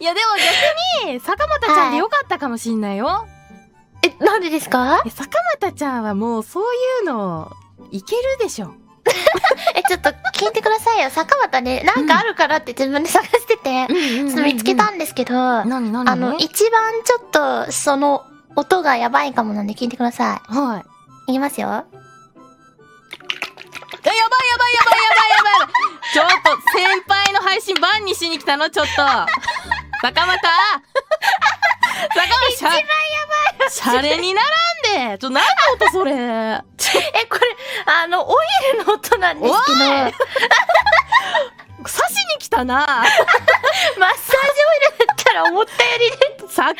いやでも逆に坂本ちゃんでよかったかもしんないよ。なんでですか？坂本ちゃんはもうそういうのいけるでしょ。ちょっと聞いてくださいよ。坂本ね、なんかあるからって自分で探してて、見つけたんですけど、何一番ちょっとその音がやばいかもなんで聞いてください。はい。いきますよ。やばい。ちょっと先輩の配信バンにしに来たのちょっと。坂本一番やばい。シャレにならんで。何の音それ。これ、オイルの音なんですけど。刺しに来たな。マッサージオイルだったら思ったよりね。坂本